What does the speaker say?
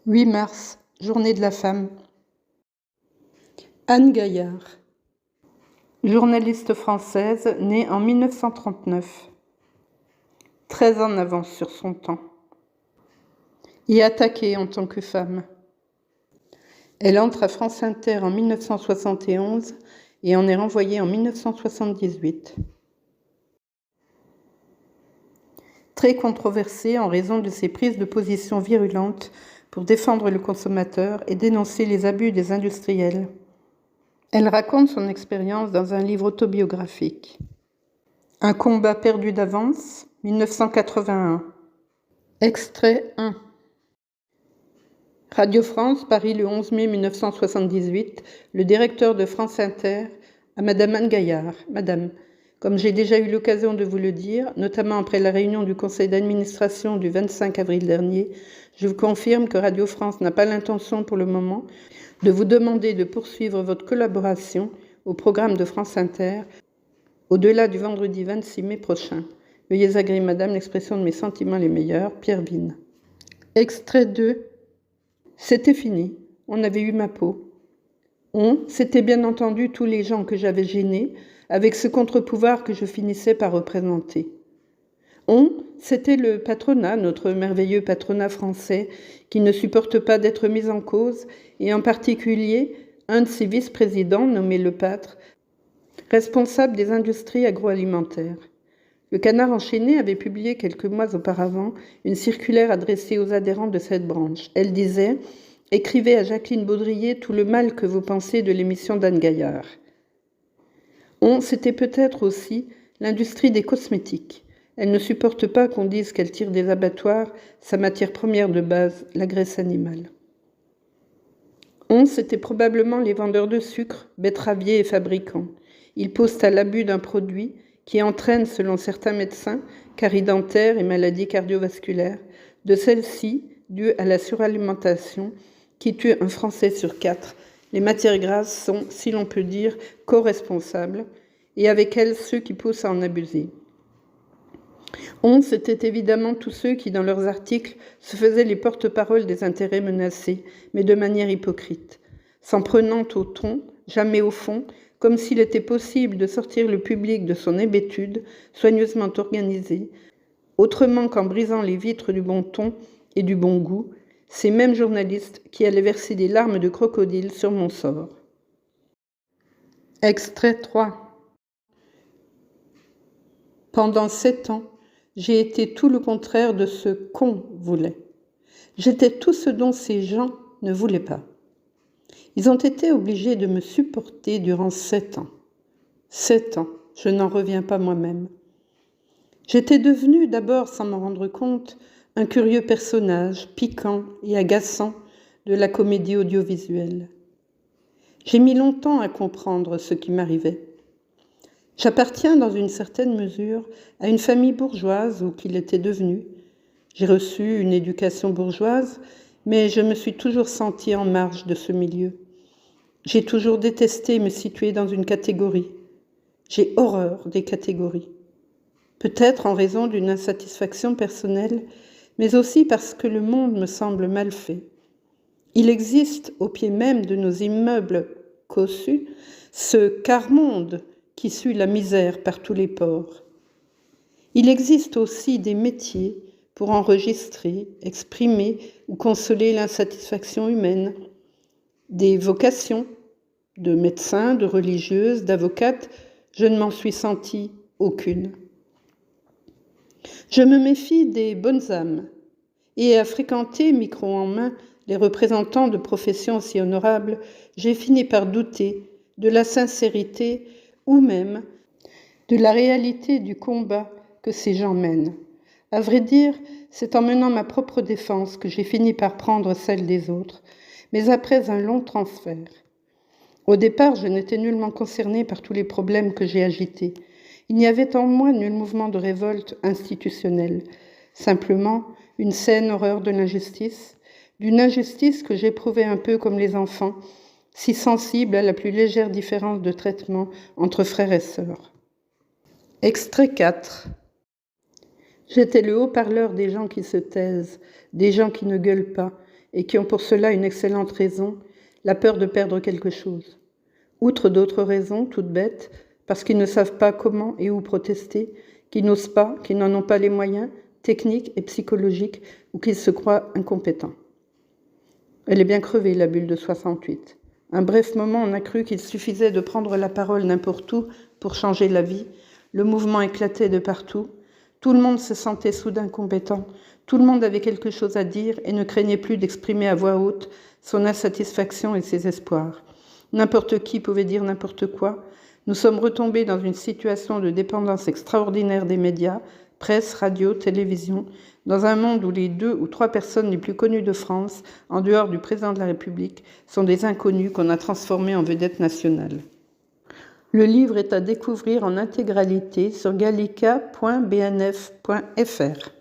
8 mars, Journée de la femme. Anne Gaillard, journaliste française née en 1939, très en avance sur son temps, et attaquée en tant que femme. Elle entre à France Inter en 1971 et en est renvoyée en 1978. Très controversée en raison de ses prises de position virulentes pour défendre le consommateur et dénoncer les abus des industriels. Elle raconte son expérience dans un livre autobiographique. Un combat perdu d'avance, 1981. Extrait 1. Radio France, Paris, le 11 mai 1978. Le directeur de France Inter à Madame Anne Gaillard. Madame, comme j'ai déjà eu l'occasion de vous le dire, notamment après la réunion du conseil d'administration du 25 avril dernier, je vous confirme que Radio France n'a pas l'intention pour le moment de vous demander de poursuivre votre collaboration au programme de France Inter au-delà du vendredi 26 mai prochain. Veuillez agréer, Madame, l'expression de mes sentiments les meilleurs, Pierre Vine. Extrait 2. C'était fini. On avait eu ma peau. C'était bien entendu tous les gens que j'avais gênés avec ce contre-pouvoir que je finissais par représenter. C'était le patronat, notre merveilleux patronat français, qui ne supporte pas d'être mis en cause, et en particulier un de ses vice-présidents, nommé Lepâtre, responsable des industries agroalimentaires. Le Canard enchaîné avait publié quelques mois auparavant une circulaire adressée aux adhérents de cette branche. Elle disait « Écrivez à Jacqueline Baudrier tout le mal que vous pensez de l'émission d'Anne Gaillard ». C'était peut-être aussi l'industrie des cosmétiques. Elle ne supporte pas qu'on dise qu'elle tire des abattoirs sa matière première de base, la graisse animale. C'était probablement les vendeurs de sucre, betteraviers et fabricants. Ils posent à l'abus d'un produit qui entraîne, selon certains médecins, caries dentaires et maladies cardiovasculaires, de celles-ci dues à la suralimentation qui tue un Français sur 4. Les matières grasses sont, si l'on peut dire, co-responsables, et avec elles ceux qui poussent à en abuser. C'était évidemment tous ceux qui, dans leurs articles, se faisaient les porte-paroles des intérêts menacés, mais de manière hypocrite, s'en prenant au ton, jamais au fond, comme s'il était possible de sortir le public de son hébétude, soigneusement organisée, autrement qu'en brisant les vitres du bon ton et du bon goût, ces mêmes journalistes qui allaient verser des larmes de crocodile sur mon sort. Extrait 3. Pendant 7 ans, j'ai été tout le contraire de ce qu'on voulait. J'étais tout ce dont ces gens ne voulaient pas. Ils ont été obligés de me supporter durant 7 ans. 7 ans, je n'en reviens pas moi-même. J'étais devenue, d'abord sans m'en rendre compte, un curieux personnage, piquant et agaçant de la comédie audiovisuelle. J'ai mis longtemps à comprendre ce qui m'arrivait. J'appartiens dans une certaine mesure à une famille bourgeoise ou qu'il était devenu. J'ai reçu une éducation bourgeoise, mais je me suis toujours sentie en marge de ce milieu. J'ai toujours détesté me situer dans une catégorie. J'ai horreur des catégories. Peut-être en raison d'une insatisfaction personnelle, mais aussi parce que le monde me semble mal fait. Il existe, au pied même de nos immeubles cossus, ce quart-monde qui sue la misère par tous les pores. Il existe aussi des métiers pour enregistrer, exprimer ou consoler l'insatisfaction humaine, des vocations de médecin, de religieuse, d'avocate, je ne m'en suis sentie aucune. Je me méfie des bonnes âmes et à fréquenter, micro en main, les représentants de professions si honorables, j'ai fini par douter de la sincérité ou même de la réalité du combat que ces gens mènent. À vrai dire, c'est en menant ma propre défense que j'ai fini par prendre celle des autres, mais après un long transfert. Au départ, je n'étais nullement concernée par tous les problèmes que j'ai agités. Il n'y avait en moi nul mouvement de révolte institutionnelle, simplement une saine horreur de l'injustice, d'une injustice que j'éprouvais un peu comme les enfants, si sensibles à la plus légère différence de traitement entre frères et sœurs. Extrait 4. J'étais le haut-parleur des gens qui se taisent, des gens qui ne gueulent pas, et qui ont pour cela une excellente raison, la peur de perdre quelque chose. Outre d'autres raisons, toutes bêtes, parce qu'ils ne savent pas comment et où protester, qu'ils n'osent pas, qu'ils n'en ont pas les moyens techniques et psychologiques, ou qu'ils se croient incompétents. Elle est bien crevée, la bulle de 68. Un bref moment, on a cru qu'il suffisait de prendre la parole n'importe où pour changer la vie. Le mouvement éclatait de partout. Tout le monde se sentait soudain compétent. Tout le monde avait quelque chose à dire et ne craignait plus d'exprimer à voix haute son insatisfaction et ses espoirs. N'importe qui pouvait dire n'importe quoi. Nous sommes retombés dans une situation de dépendance extraordinaire des médias, presse, radio, télévision, dans un monde où les 2 ou 3 personnes les plus connues de France, en dehors du président de la République, sont des inconnus qu'on a transformés en vedettes nationales. Le livre est à découvrir en intégralité sur gallica.bnf.fr.